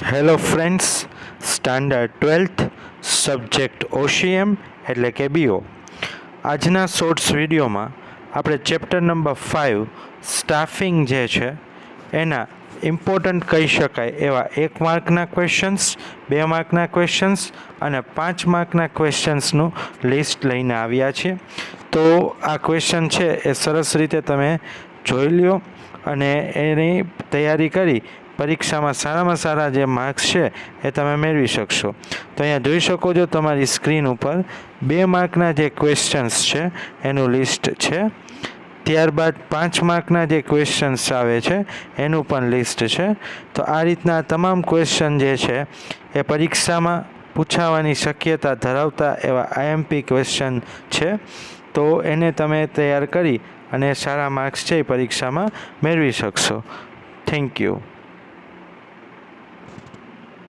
Hello friends, standard 12th subject OCM એટલે કે BO. આજના શોર્ટ્સ વિડીયોમાં આપણે ચેપ્ટર નંબર 5 સ્ટાફિંગ જે છે એના ઇમ્પોર્ટન્ટ કહી શકાય એવા 1 માર્કના ક્વેશ્ચન્સ, 2 માર્કના ક્વેશ્ચન્સ અને 5 માર્કના ક્વેશ્ચન્સનું લિસ્ટ લઈને આવ્યા છીએ. તો આ ક્વેશ્ચન છે એ સરસ રીતે તમે જોઈ લ્યો અને એની તૈયારી કરી પરીક્ષામાં સારામાં સારા જે માર્ક્સ છે એ તમે મેળવી શકશો. તો અહીંયા જોઈ શકો છો તમારી સ્ક્રીન ઉપર 2 માર્કના જે ક્વેશ્ચન્સ છે એનું લિસ્ટ છે. ત્યારબાદ 5 માર્કના જે ક્વેશ્ચન્સ આવે છે એનું પણ લિસ્ટ છે. તો આ રીતના તમામ ક્વેશ્ચન જે છે એ પરીક્ષામાં પૂછાવાની શક્યતા ધરાવતા એવા IMP ક્વેશ્ચન છે. તો એને તમે તૈયાર કરી અને સારા માર્ક્સ છે એ પરીક્ષામાં મેળવી શકશો. Thank you.